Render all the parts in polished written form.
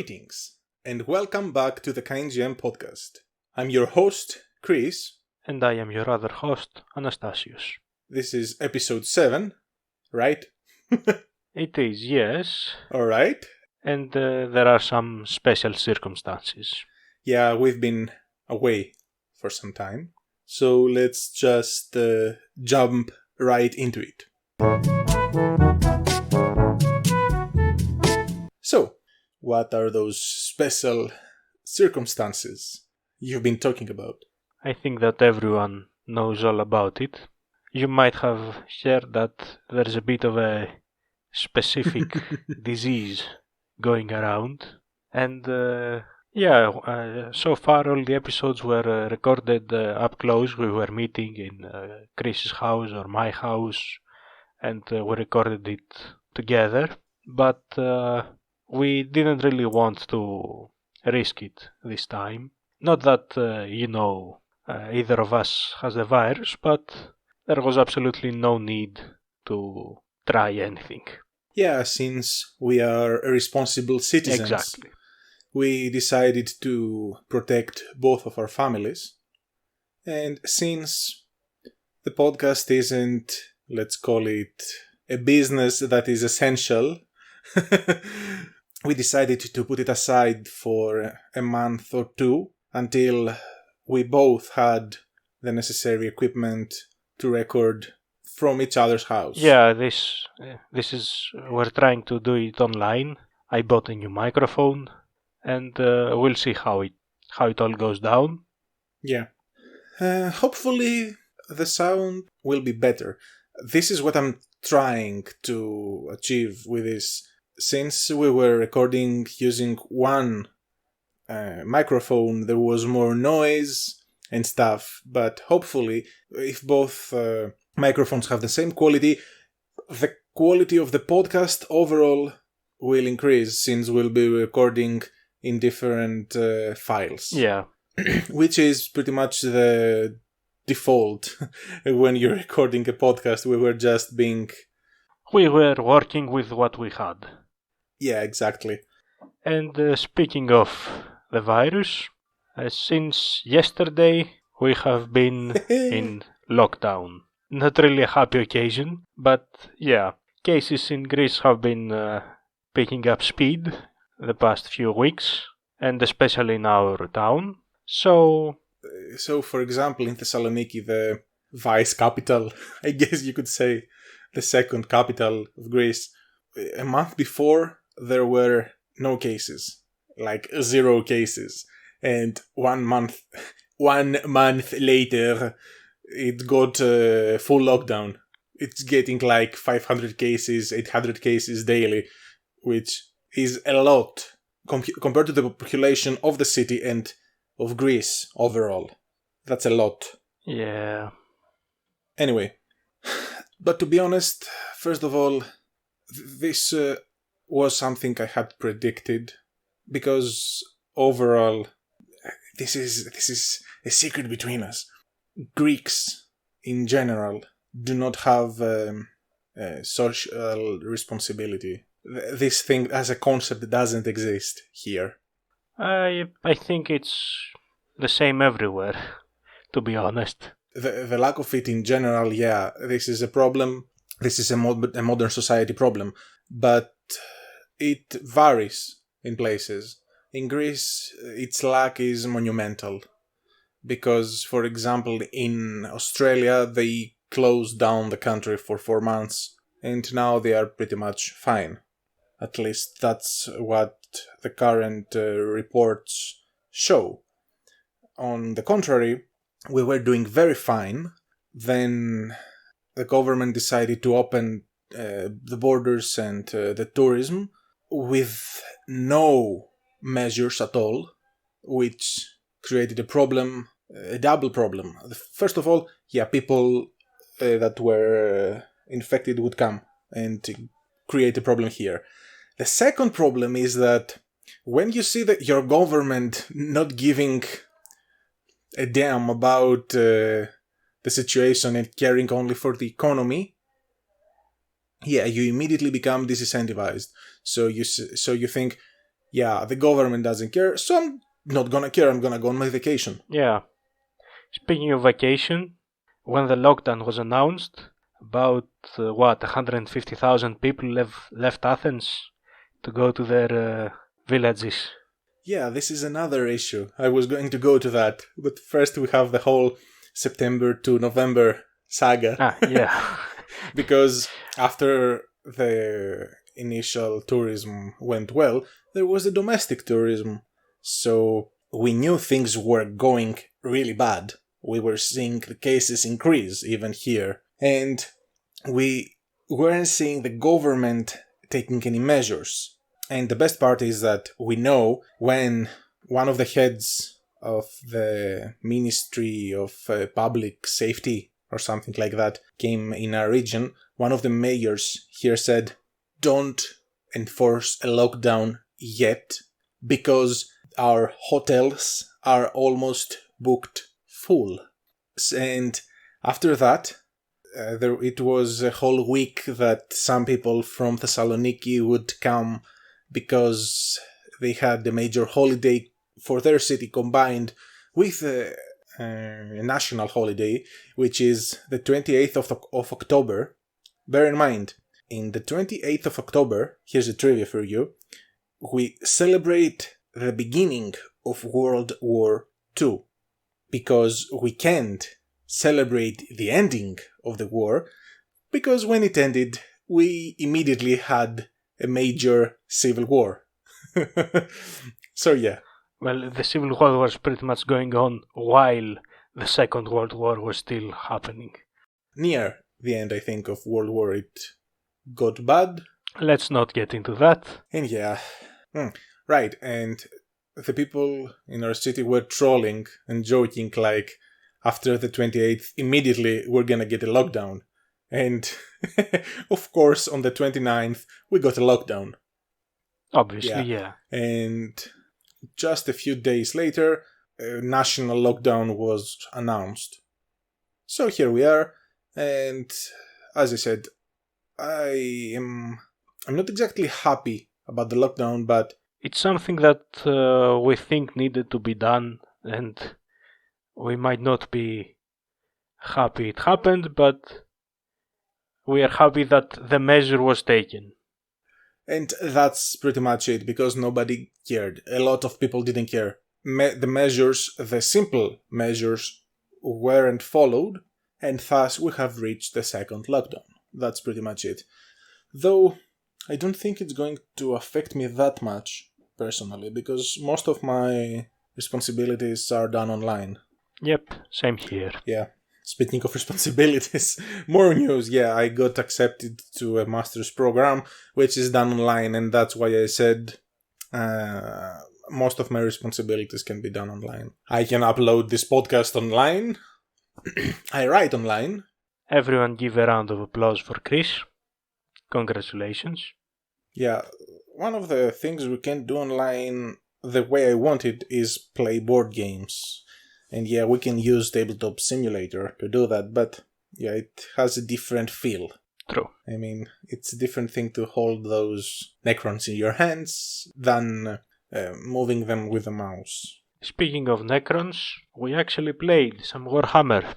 Greetings, and welcome back to the KindGM podcast. I'm your host, Chris. And I am your other host, Anastasios. This is episode 7, right? It is, yes. Alright. And there are some special circumstances. Yeah, we've been away for some time. So let's just jump right into it. So, what are those special circumstances you've been talking about? I think that everyone knows all about it. You might have heard that there's a bit of a specific disease going around. And so far all the episodes were recorded up close. We were meeting in Chris's house or my house, and we recorded it together. But we didn't really want to risk it this time. Not that, either of us has the virus, but there was absolutely no need to try anything. Yeah, since we are responsible citizens, Exactly. we decided to protect both of our families. And since the podcast isn't, let's call it, a business that is essential, we decided to put it aside for a month or two until we both had the necessary equipment to record from each other's house. Yeah, this is, we're trying to do it online. I bought a new microphone, and we'll see how it all goes down. Yeah. Hopefully the sound will be better. This is what I'm trying to achieve with this. Since we were recording using one microphone, there was more noise and stuff, but hopefully if both microphones have the same quality, the quality of the podcast overall will increase, since we'll be recording in different files. Yeah. Which is pretty much the default when you're recording a podcast. We were working with what we had. Yeah, exactly. And speaking of the virus, since yesterday we have been in lockdown. Not really a happy occasion, but yeah, cases in Greece have been picking up speed the past few weeks, and especially in our town. So, for example, in Thessaloniki, the vice capital, I guess you could say the second capital of Greece, a month before there were no cases, like 0 cases, and 1 month later it got full lockdown. It's getting like 500 cases, 800 cases daily, which is a lot compared to the population of the city and of Greece overall. That's a lot. Yeah. Anyway, but to be honest, first of all, this was something I had predicted, because overall, this is a secret between us. Greeks, in general, do not have social responsibility. This thing as a concept doesn't exist here. I think it's the same everywhere, to be honest. The lack of it in general, yeah, this is a problem. This is a modern society problem. But it varies in places. In Greece, its lack is monumental. Because, for example, in Australia, they closed down the country for 4 months, and now they are pretty much fine. At least that's what the current reports show. On the contrary, we were doing very fine. Then the government decided to open the borders and the tourism with no measures at all, which created a double problem. First of all, people that were infected would come and create a problem here. The second problem is that when you see that your government not giving a damn about the situation and caring only for the economy, you immediately become disincentivized. So you think, yeah, the government doesn't care, so I'm not gonna care, I'm gonna go on my vacation. Yeah. Speaking of vacation, when the lockdown was announced, about 150,000 people left Athens to go to their villages. Yeah, this is another issue. I was going to go to that, but first we have the whole September to November saga. Yeah. Because after the initial tourism went well, there was the domestic tourism. So we knew things were going really bad. We were seeing the cases increase even here. And we weren't seeing the government taking any measures. And the best part is that we know when one of the heads of the Ministry of Public Safety or something like that came in our region, one of the mayors here said, don't enforce a lockdown yet because our hotels are almost booked full. And after that, it was a whole week that some people from Thessaloniki would come because they had a major holiday for their city combined with a national holiday, which is the 28th of October. Bear in mind, in the 28th of October, here's a trivia for you, we celebrate the beginning of World War II, because we can't celebrate the ending of the war, because when it ended, we immediately had a major civil war. So yeah. Well, the Civil War was pretty much going on while the Second World War was still happening. Near the end, I think, of World War, it got bad. Let's not get into that. And yeah. Right, and the people in our city were trolling and joking like, after the 28th, immediately we're gonna get a lockdown. And, of course, on the 29th, we got a lockdown. Obviously, yeah. And just a few days later, a national lockdown was announced. So here we are, and as I said, I'm not exactly happy about the lockdown, but it's something that we think needed to be done, and we might not be happy it happened, but we are happy that the measure was taken. And that's pretty much it, because nobody cared. A lot of people didn't care. The simple measures, weren't followed, and thus we have reached the second lockdown. That's pretty much it. Though, I don't think it's going to affect me that much, personally, because most of my responsibilities are done online. Yep, same here. Yeah. Speaking of responsibilities, more news. Yeah, I got accepted to a master's program, which is done online, and that's why I said most of my responsibilities can be done online. I can upload this podcast online. I write online. Everyone give a round of applause for Chris. Congratulations. Yeah, one of the things we can do online the way I want it is play board games. And yeah, we can use Tabletop Simulator to do that, but yeah, it has a different feel. True. I mean, it's a different thing to hold those Necrons in your hands than moving them with a mouse. Speaking of Necrons, we actually played some Warhammer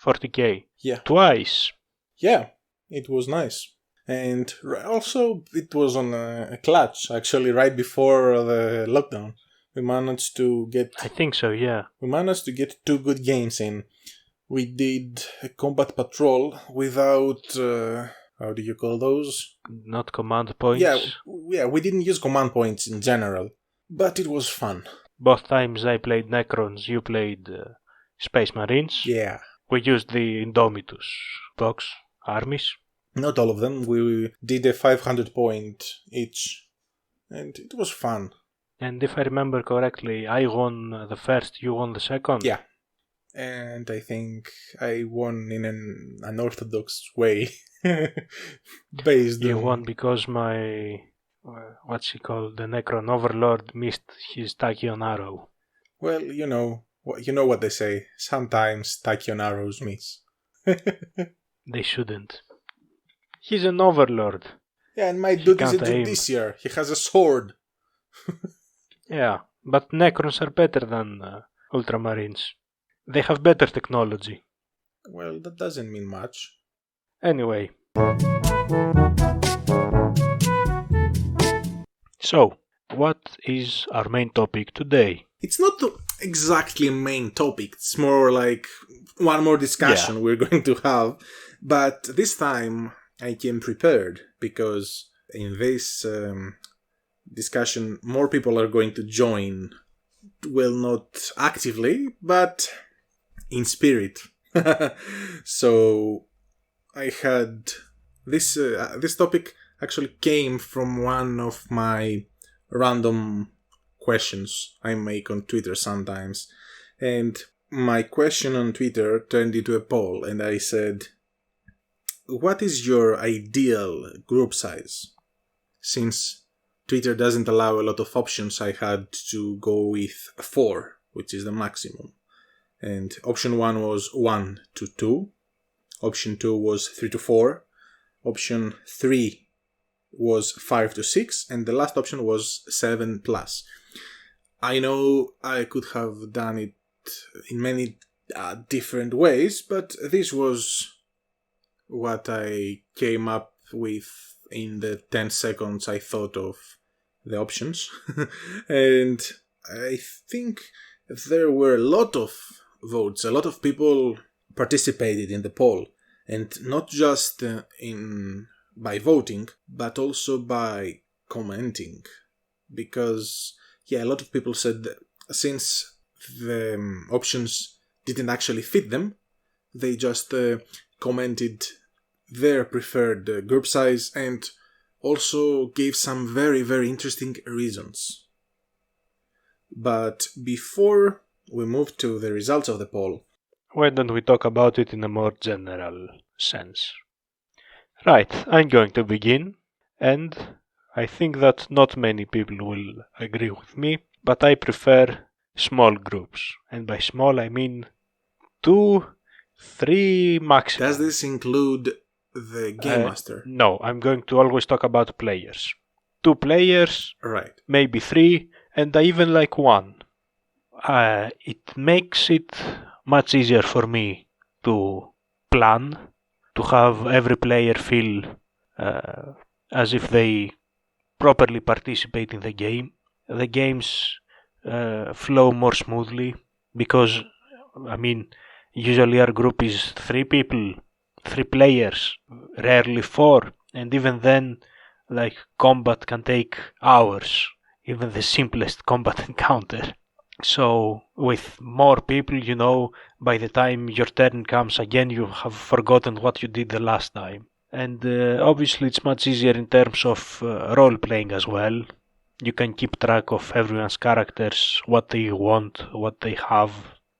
40k. Yeah. Twice. Yeah, it was nice. And also, it was on a clutch, actually, right before the lockdown. We managed to get... I think so, yeah. We managed to get 2 good games in. We did a combat patrol without... how do you call those? Not command points. Yeah, we didn't use command points in general. But it was fun. Both times I played Necrons, you played Space Marines. Yeah. We used the Indomitus box armies. Not all of them. We did a 500 point each. And it was fun. And if I remember correctly, I won the first, you won the second? Yeah. And I think I won in an unorthodox way. You won because my... what's he called? The Necron Overlord missed his Tachyon arrow. Well, you know what they say. Sometimes Tachyon arrows miss. They shouldn't. He's an Overlord. Yeah, and my dude is a Odysseys. He has a sword. Yeah, but Necrons are better than Ultramarines. They have better technology. Well, that doesn't mean much. Anyway. So, what is our main topic today? It's not exactly a main topic. It's more like one more discussion we're going to have. But this time I came prepared because in this discussion more people are going to join. Well, not actively, but in spirit. So I had this topic actually came from one of my random questions I make on Twitter sometimes. And my question on Twitter turned into a poll, and I said, what is your ideal group size? Since Twitter doesn't allow a lot of options, I had to go with 4, which is the maximum. And option 1 was 1 to 2. Option 2 was 3 to 4. Option 3 was 5 to 6. And the last option was 7 plus. I know I could have done it in many different ways, but this was what I came up with in the 10 seconds I thought of the options. And I think there were a lot of votes. A lot of people participated in the poll, and not just by voting, but also by commenting, because a lot of people said that since the options didn't actually fit them, they just commented their preferred group size and also gave some very, very interesting reasons. But before we move to the results of the poll, why don't we talk about it in a more general sense? Right, I'm going to begin, and I think that not many people will agree with me, but I prefer small groups. And by small, I mean 2, 3 maximum. Does this include the Game Master? No, I'm going to always talk about players. 2 players, right? Maybe 3, and I even like 1. It makes it much easier for me to plan, to have every player feel as if they properly participate in the game. The games flow more smoothly because, usually our group is 3 people, 3 players, rarely 4, and even then, combat can take hours, even the simplest combat encounter. So, with more people, by the time your turn comes again, you have forgotten what you did the last time. And obviously it's much easier in terms of role-playing as well. You can keep track of everyone's characters, what they want, what they have,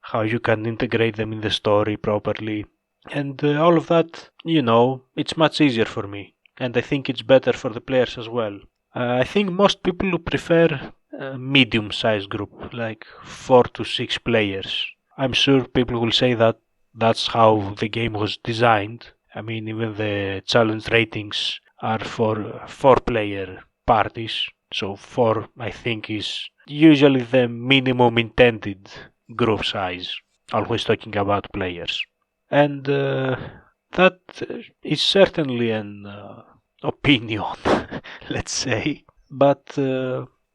how you can integrate them in the story properly. And all of that, it's much easier for me. And I think it's better for the players as well. I think most people prefer a medium-sized group, like 4 to 6 players. I'm sure people will say that that's how the game was designed. Even the challenge ratings are for 4-player parties. So 4, I think, is usually the minimum intended group size. Always talking about players. And that is certainly an opinion, let's say. But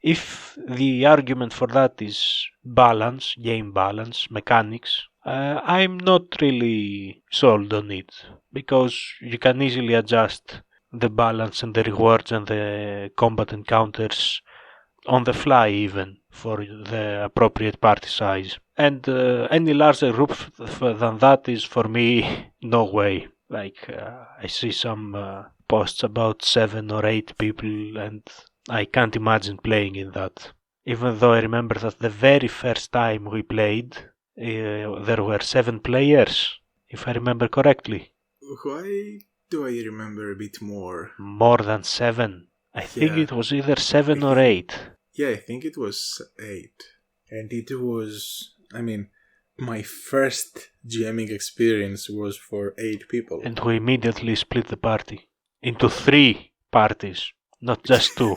if the argument for that is balance, game balance, mechanics, I'm not really sold on it, because you can easily adjust the balance and the rewards and the combat encounters on the fly even for the appropriate party size. And any larger group than that is for me no way. I see some posts about 7 or 8 people and I can't imagine playing in that. Even though I remember that the very first time we played, there were 7 players, if I remember correctly. Why do I remember a bit more? More than 7. I think it was either 7 or 8. Yeah, I think it was 8. And it was, my first GMing experience was for 8 people. And we immediately split the party into 3 parties, not just 2.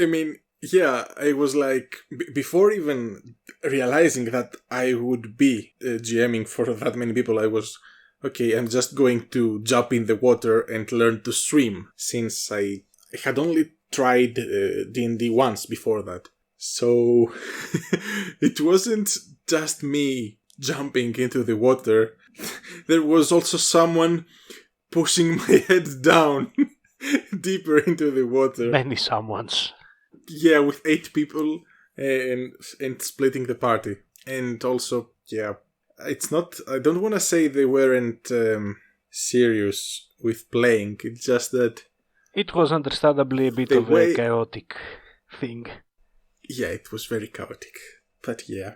I mean, yeah, I was like, before even realizing that I would be GMing for that many people, I was, okay, I'm just going to jump in the water and learn to swim, since I had only tried D&D once before that. So, it wasn't just me jumping into the water. There was also someone pushing my head down deeper into the water. Many someones. Yeah, with 8 people and splitting the party. And also, yeah, it's not... I don't want to say they weren't serious with playing. It's just that... It was understandably a bit of a chaotic thing. Yeah, it was very chaotic. But yeah,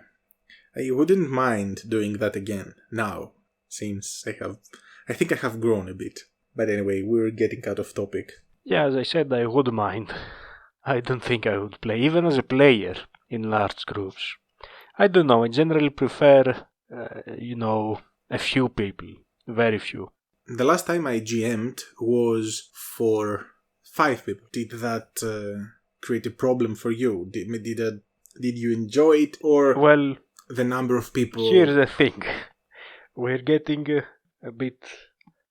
I wouldn't mind doing that again now, since I think I have grown a bit. But anyway, we're getting out of topic. Yeah, as I said, I would mind. I don't think I would play, even as a player, in large groups. I don't know, I generally prefer, a few people. Very few. The last time I GM'd was for 5 people. Did that create a problem for you? Did you enjoy it, or well, the number of people? Here's the thing. We're getting a bit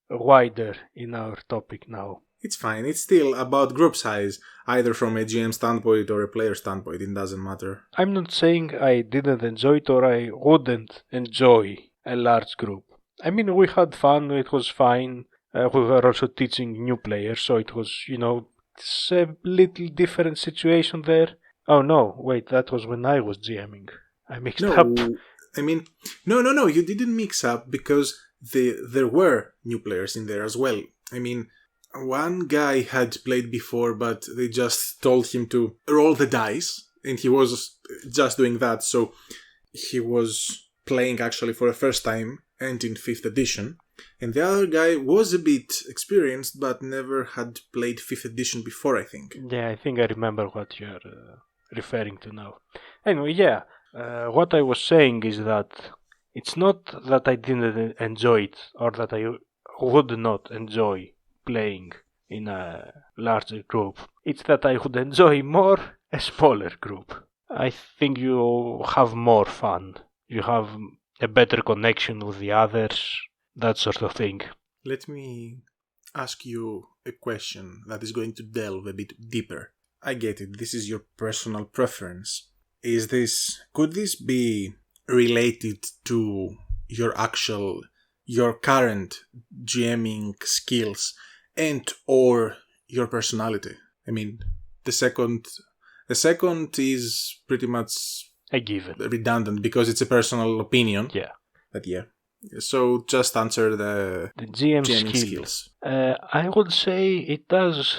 wider in our topic now. It's fine. It's still about group size, either from a GM standpoint or a player standpoint. It doesn't matter. I'm not saying I didn't enjoy it or I wouldn't enjoy a large group. I mean, we had fun. It was fine. We were also teaching new players, so it was, it's a little different situation there. Oh no, wait, that was when I was GMing. I mixed up. I mean, no, you didn't mix up, because there were new players in there as well. I mean, one guy had played before, but they just told him to roll the dice, and he was just doing that, so he was playing actually for the first time and in 5th edition. And the other guy was a bit experienced, but never had played 5th edition before, I think. Yeah, I think I remember what you're referring to now. Anyway, yeah, what I was saying is that it's not that I didn't enjoy it, or that I would not enjoy playing in a larger group. It's that I would enjoy more a smaller group. I think you have more fun. You have a better connection with the others, that sort of thing. Let me ask you a question that is going to delve a bit deeper. I get it, this is your personal preference. Could this be related to your current GMing skills and or your personality? I mean, the second is pretty much a given, redundant, because it's a personal opinion. Yeah. But yeah. So just answer the GMing skills. I would say it does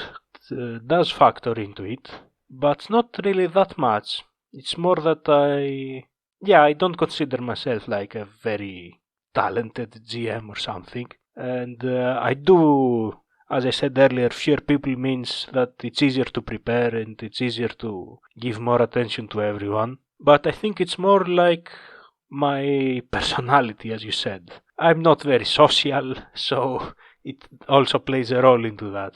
factor into it, but not really that much. It's more that I don't consider myself like a very talented GM or something. And I do, as I said earlier, fewer people means that it's easier to prepare and it's easier to give more attention to everyone. But I think it's more like my personality, as you said. I'm not very social, so it also plays a role into that.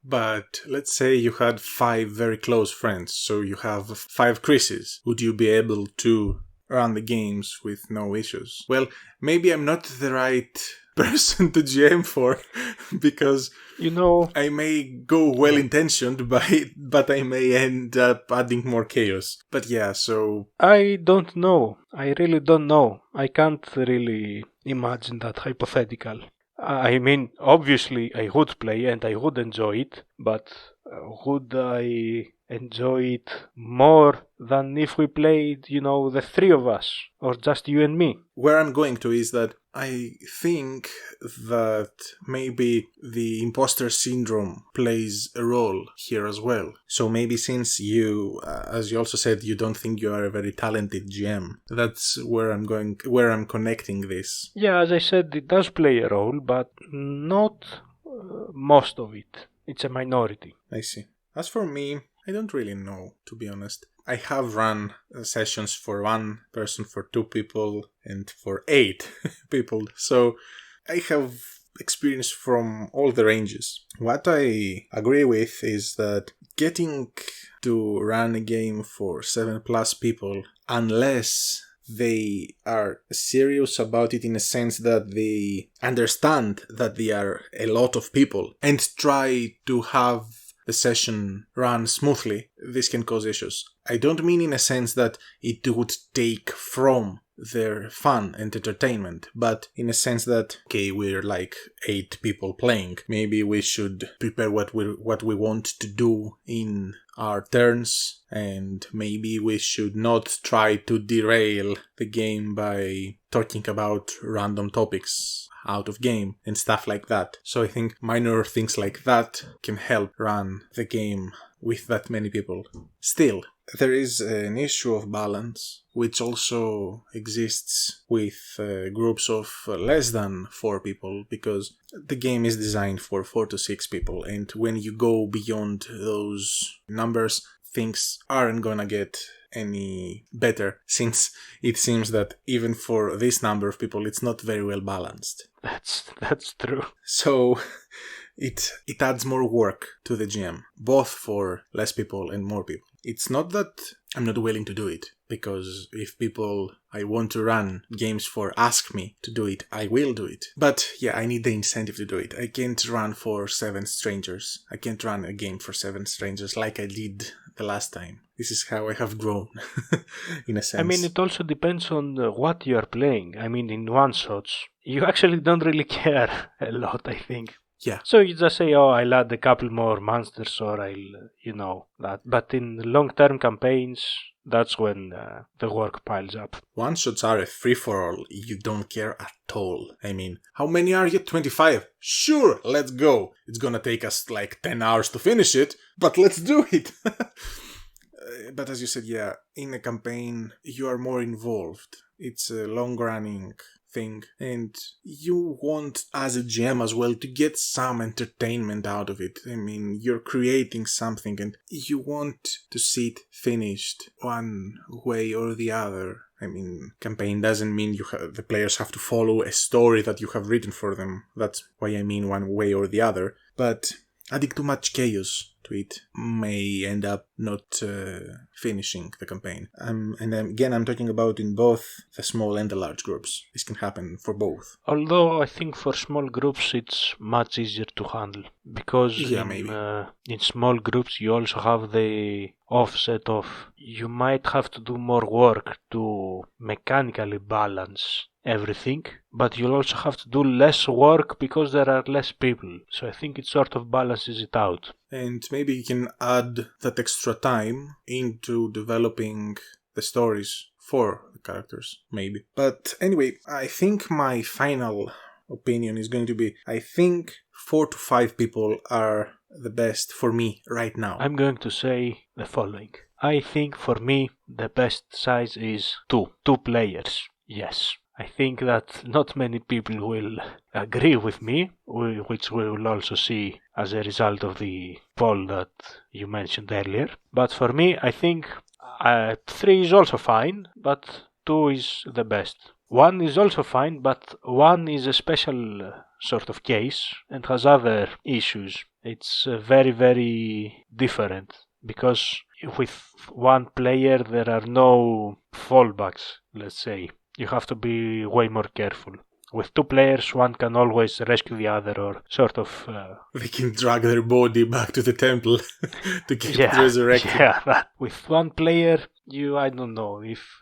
But let's say you had 5 very close friends, so you have 5 Chris's. Would you be able to run the games with no issues? Well, maybe I'm not the right person to GM for, because I may go well-intentioned, but I may end up adding more chaos. But yeah, so... I don't know. I really don't know. I can't really imagine that hypothetical. I mean, obviously I would play and I would enjoy it, but would I enjoy it more than if we played, the 3 of us, or just you and me? Where I'm going to is that I think that maybe the imposter syndrome plays a role here as well. So maybe since you, as you also said, you don't think you are a very talented GM, that's where I'm connecting this. Yeah, as I said, it does play a role, but not most of it. It's a minority. I see. As for me, I don't really know, to be honest. I have run sessions for 1 person, for 2 people, and for 8 people. So I have experience from all the ranges. What I agree with is that getting to run a game for 7+ people, unless they are serious about it in a sense that they understand that they are a lot of people and try to have the session run smoothly, this can cause issues. I don't mean in a sense that it would take from their fun and entertainment, but in a sense that, okay, we're like 8 people playing, maybe we should prepare what we want to do in our turns, and maybe we should not try to derail the game by talking about random topics out of game and stuff like that. So I think minor things like that can help run the game with that many people. Still, there is an issue of balance, which also exists with groups of less than 4 people, because the game is designed for 4 to 6 people, and when you go beyond those numbers, things aren't gonna get any better, since it seems that even for this number of people, it's not very well balanced. That's true. So it adds more work to the GM, both for less people and more people. It's not that I'm not willing to do it, because if people I want to run games for ask me to do it, I will do it. But yeah, I need the incentive to do it. I can't run for 7 strangers. I can't run a game for 7 strangers like I did the last time. This is how I have grown, in a sense. I mean, it also depends on what you are playing. I mean, in one-shots, you actually don't really care a lot, I think. Yeah. So you just say, oh, I'll add a couple more monsters, or I'll, that. But in long-term campaigns, that's when the work piles up. One-shots are a free-for-all. You don't care at all. I mean, how many are you? 25? Sure, let's go. It's gonna take us like 10 hours to finish it, but let's do it. But as you said, yeah, in a campaign, you are more involved. It's a long-running thing, and you want, as a GM as well, to get some entertainment out of it. I mean, you're creating something and you want to see it finished one way or the other. I mean, campaign doesn't mean the players have to follow a story that you have written for them. That's why I mean one way or the other. But adding too much chaos to it may end up not finishing the campaign. And again, I'm talking about in both the small and the large groups. This can happen for both. Although I think for small groups it's much easier to handle, because in small groups you also have the offset of you might have to do more work to mechanically balance everything, but you'll also have to do less work because there are less people. So I think it sort of balances it out. And maybe you can add that extra time into developing the stories for the characters, maybe. But anyway, I think my final opinion is going to be, I think 4 to 5 people are the best for me right now. I'm going to say the following. I think for me the best size is 2 players. Yes. I think that not many people will agree with me, which we will also see as a result of the poll that you mentioned earlier. But for me, I think 3 is also fine, but 2 is the best. 1 is also fine, but 1 is a special sort of case and has other issues. It's very, very different, because with 1 player there are no fallbacks, let's say. You have to be way more careful. With 2 players, one can always rescue the other, or sort of... They can drag their body back to the temple to get resurrected. Yeah, with 1 player, I don't know if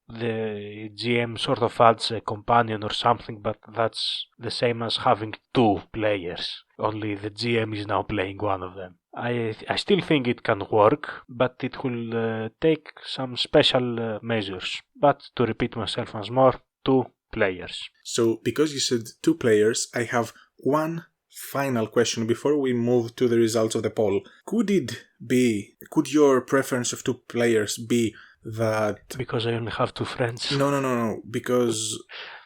the GM sort of adds a companion or something, but that's the same as having 2 players. Only the GM is now playing one of them. I still think it can work, but it will take some special measures. But to repeat myself once more, 2 players. So, because you said 2 players, I have one final question before we move to the results of the poll. Could your preference of 2 players be that... Because I only have 2 friends. No. Because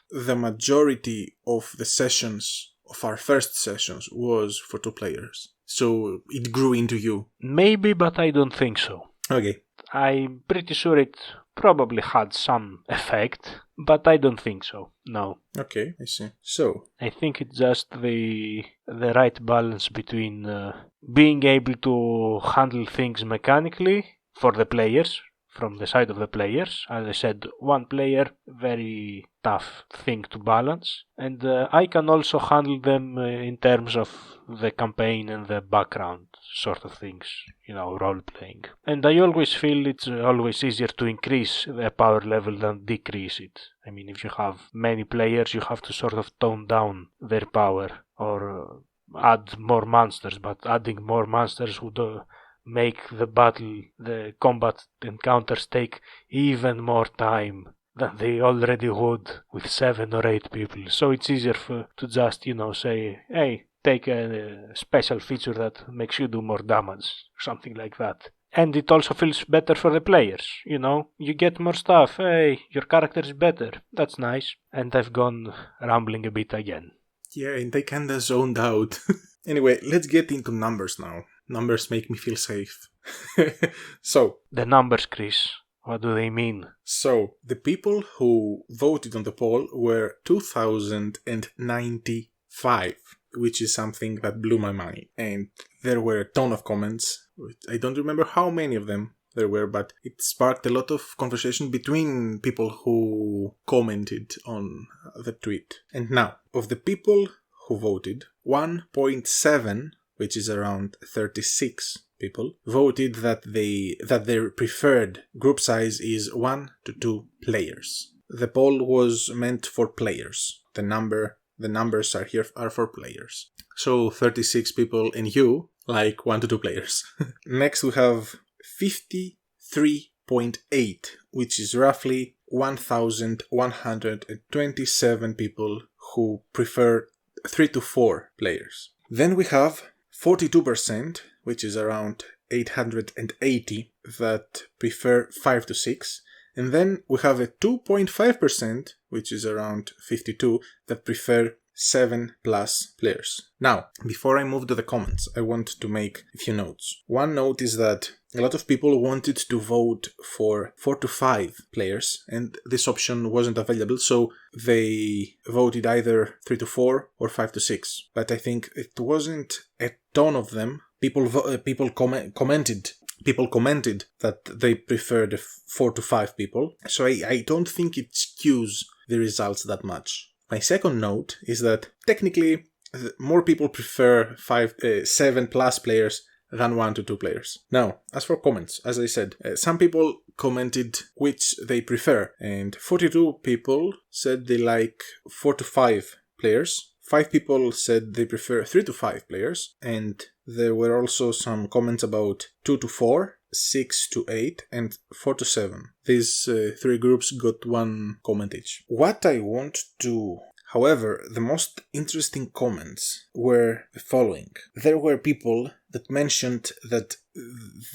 the majority of the sessions, of our first sessions, was for 2 players. So it grew into you. Maybe, but I don't think so. Okay. I'm pretty sure it probably had some effect, but I don't think so, no. Okay, I see. So, I think it's just the right balance between being able to handle things mechanically for the players, from the side of the players. As I said, one player, very tough thing to balance. And I can also handle them in terms of the campaign and the background sort of things, role playing. And I always feel it's always easier to increase the power level than decrease it. I mean, if you have many players, you have to sort of tone down their power or add more monsters, but adding more monsters would make the combat encounters take even more time than they already would with 7 or 8 people. So it's easier to just, say, hey, take a special feature that makes you do more damage, something like that. And it also feels better for the players, you get more stuff, hey, your character is better, that's nice. And I've gone rambling a bit again. Yeah, and I kinda zoned out. Anyway, let's get into numbers now. Numbers make me feel safe. So, the numbers, Chris, what do they mean? So, the people who voted on the poll were 2,095, which is something that blew my mind. And there were a ton of comments. I don't remember how many of them there were, but it sparked a lot of conversation between people who commented on the tweet. And now, of the people who voted, 1.7, which is around 36 people, voted that their preferred group size is 1 to 2 players. The poll was meant for players. The numbers are for players. So 36 people and you like 1 to 2 players. Next we have 53.8, which is roughly 1,127 people who prefer 3 to 4 players. Then we have 42%, which is around 880, that prefer 5 to 6. And then we have a 2.5%, which is around 52, that prefer 7 plus players. Now, before I move to the comments, I want to make a few notes. One note is that a lot of people wanted to vote for 4 to 5 players, and this option wasn't available, so they voted either 3 to 4 or 5 to 6. But I think it wasn't a ton of them. People commented that they preferred 4 to 5 people, so I don't think it skews the results that much. My second note is that technically more people prefer 7 plus players than 1 to 2 players. Now, as for comments, as I said, some people commented which they prefer, and 42 people said they like 4 to 5 players. 5 people said they prefer 3 to 5 players, and there were also some comments about 2 to 4, 6 to 8, and 4 to 7. These 3 groups got 1 comment each. However, the most interesting comments were the following. There were people that mentioned that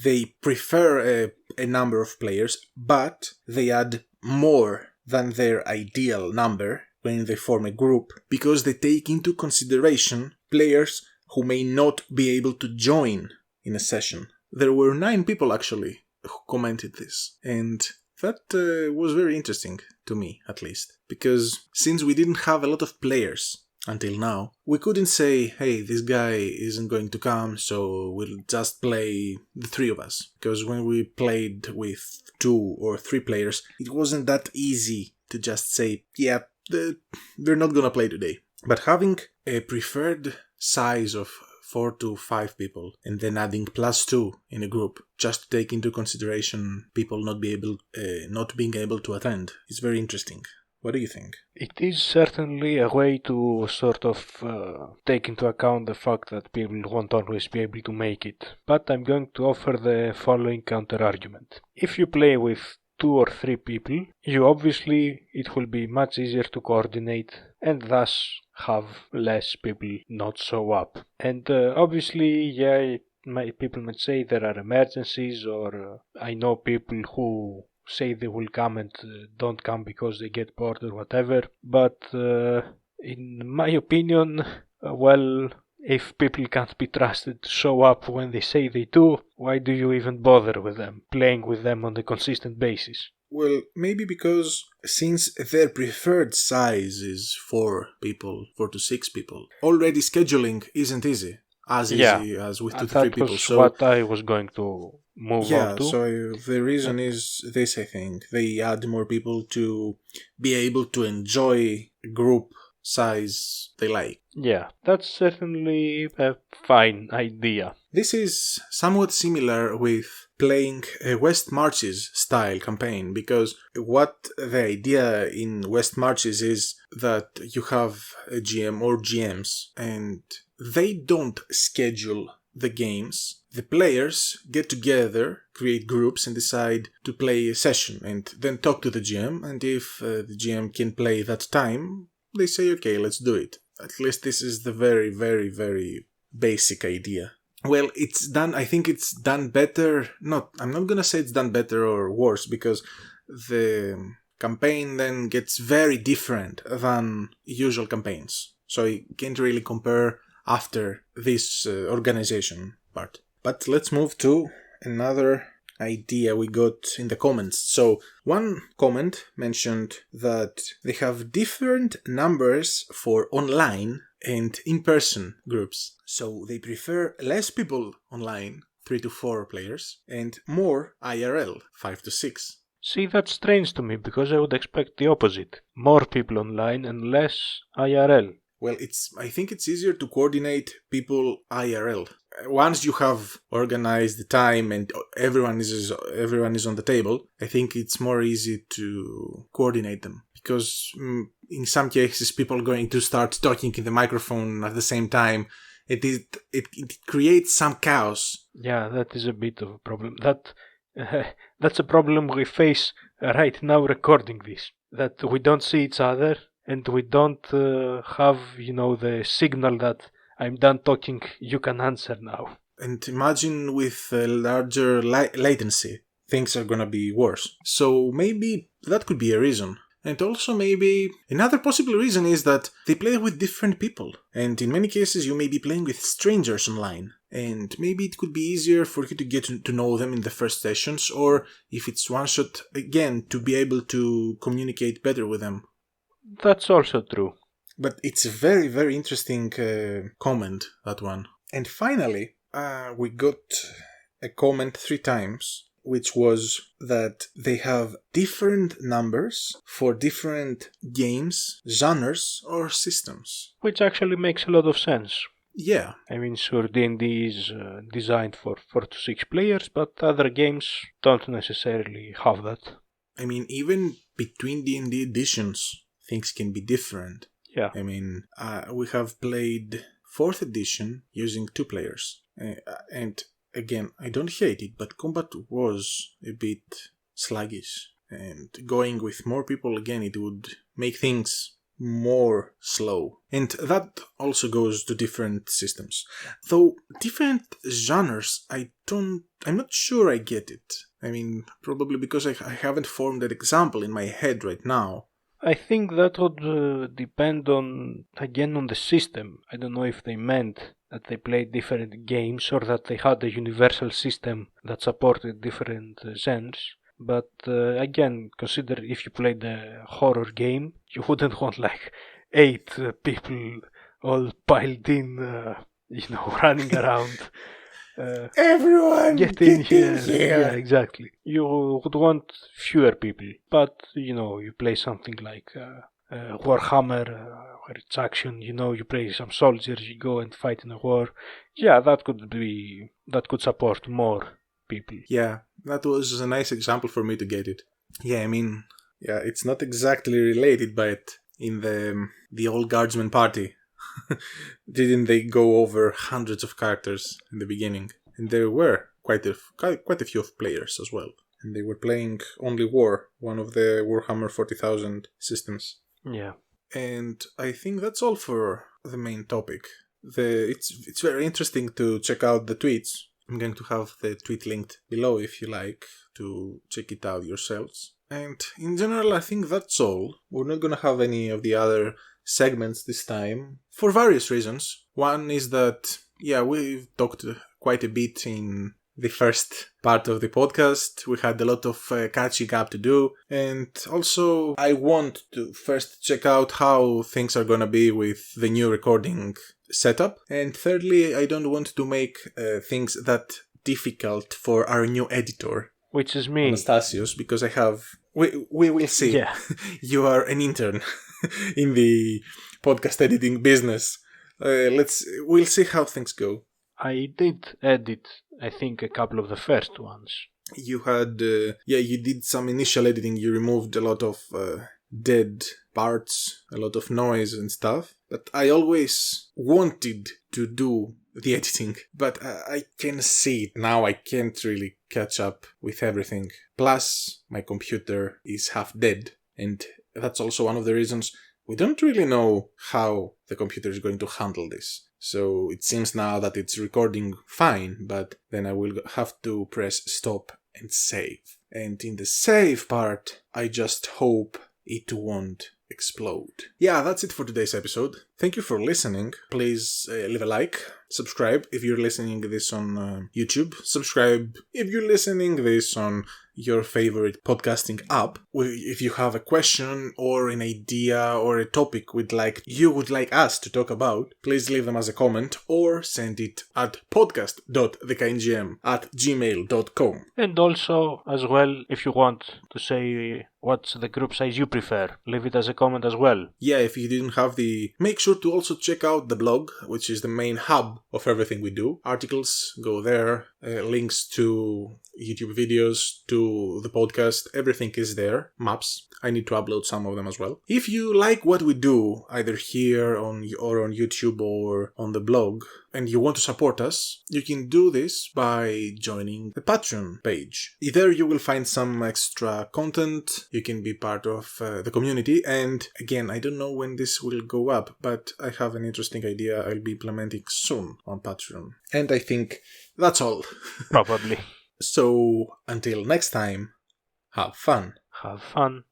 they prefer a number of players, but they add more than their ideal number when they form a group, because they take into consideration players who may not be able to join in a session. There were 9 people actually who commented this, and that was very interesting to me, at least, because since we didn't have a lot of players until now, we couldn't say, hey, this guy isn't going to come, so we'll just play the 3 of us. Because when we played with 2 or 3 players, it wasn't that easy to just say, yeah, they're not gonna play today. But having a preferred size of 4 to 5 people, and then adding +2 in a group, just to take into consideration people not being able to attend, is very interesting. What do you think? It is certainly a way to sort of take into account the fact that people won't always be able to make it. But I'm going to offer the following counter-argument. If you play with 2 or 3 people, it will be much easier to coordinate and thus have less people not show up. And obviously, people might say there are emergencies, or I know people who say they will come and don't come because they get bored or whatever. But in my opinion, if people can't be trusted to show up when they say they do, why do you even bother with them, playing with them on a consistent basis? Well, maybe because since their preferred size is 4 people, 4 to 6 people, already scheduling isn't easy. As easy as with 2 to 3 that people. was So what I was going to move on to. so the reason is this, I think. They add more people to be able to enjoy group size they like. Yeah, that's certainly a fine idea. This is somewhat similar with playing a West Marches style campaign, because what the idea in West Marches is that you have a GM or GMs and they don't schedule the games. The players get together, create groups, and decide to play a session, and then talk to the GM, and if the GM can play that time, they say, okay, let's do it. At least this is the very, very, very basic idea. Well, it's done, I think it's done better. I'm not gonna say it's done better or worse, because the campaign then gets very different than usual campaigns. So you can't really compare after this organization part. But let's move to another idea we got in the comments. So one comment mentioned that they have different numbers for online and in-person groups. So they prefer less people online, 3 to 4 players, and more IRL, 5 to 6. See, that's strange to me, because I would expect the opposite. More people online and less IRL. Well, I think it's easier to coordinate people IRL. Once you have organized the time and everyone is on the table, I think it's more easy to coordinate them. Because in some cases, people are going to start talking in the microphone at the same time. It creates some chaos. Yeah, that is a bit of a problem. That's a problem we face right now recording this. That we don't see each other. And we don't have, the signal that I'm done talking, you can answer now. And imagine with a larger latency, things are gonna be worse. So maybe that could be a reason. And also maybe another possible reason is that they play with different people. And in many cases you may be playing with strangers online. And maybe it could be easier for you to get to know them in the first sessions, or if it's one shot, again, to be able to communicate better with them. That's also true. But it's a very, very interesting comment, that one. And finally, we got a comment 3 times, which was that they have different numbers for different games, genres, or systems. Which actually makes a lot of sense. Yeah. I mean, sure, D&D is designed for 4 to 6 players, but other games don't necessarily have that. I mean, even between D&D editions, things can be different. Yeah. I mean, we have played 4th edition using 2 players. And again, I don't hate it, but combat was a bit sluggish. And going with more people, again, it would make things more slow. And that also goes to different systems. Though different genres, I'm not sure I get it. I mean, probably because I haven't formed an example in my head right now. I think that would depend on the system. I don't know if they meant that they played different games or that they had a universal system that supported different genres. But again, consider if you played a horror game, you wouldn't want like 8 people all piled in, running around. Everyone get in here. Yeah, exactly. You would want fewer people, but you play something like Warhammer, where it's action. You play some soldiers, you go and fight in a war. Yeah, that could support more people. Yeah, that was a nice example for me to get it. Yeah, I mean, yeah, it's not exactly related, but in the old guardsman party. Didn't they go over hundreds of characters in the beginning? And there were quite a few of players as well. And they were playing only War, one of the Warhammer 40,000 systems. Yeah. And I think that's all for the main topic. It's very interesting to check out the tweets. I'm going to have the tweet linked below if you like to check it out yourselves. And in general, I think that's all. We're not going to have any of the other segments this time for various reasons. One is that, we've talked quite a bit in the first part of the podcast. We had a lot of catching up to do. And also, I want to first check out how things are gonna be with the new recording setup. And thirdly, I don't want to make things that difficult for our new editor. Which is me. Anastasios, because I have... We will see. Yeah. You are an intern in the podcast editing business. We'll see how things go. I did edit, I think, a couple of the first ones. You had... you did some initial editing. You removed a lot of dead parts, a lot of noise and stuff. But I always wanted to do the editing, but I can see it now. I can't really catch up with everything. Plus, my computer is half dead, and that's also one of the reasons we don't really know how the computer is going to handle this. So it seems now that it's recording fine, but then I will have to press stop and save. And in the save part, I just hope it won't explode. Yeah, that's it for today's episode. Thank you for listening. Please leave a like, subscribe if you're listening this on YouTube, subscribe if you're listening this on your favorite podcasting app. If you have a question or an idea or a topic you would like us to talk about, please leave them as a comment or send it at podcast.thekngm@gmail.com. And also, as well, if you want to say what's the group size you prefer, leave it as a comment as well. Yeah, if you didn't have make sure to also check out the blog, which is the main hub of everything we do. Articles go there, links to YouTube videos, to the podcast, everything is there. Maps, I need to upload some of them as well. If you like what we do, either here or on YouTube or on the blog, and you want to support us, you can do this by joining the Patreon page. There you will find some extra content, you can be part of the community, and again, I don't know when this will go up, but I have an interesting idea I'll be implementing soon on Patreon. And I think that's all. Probably. So, until next time, have fun. Have fun.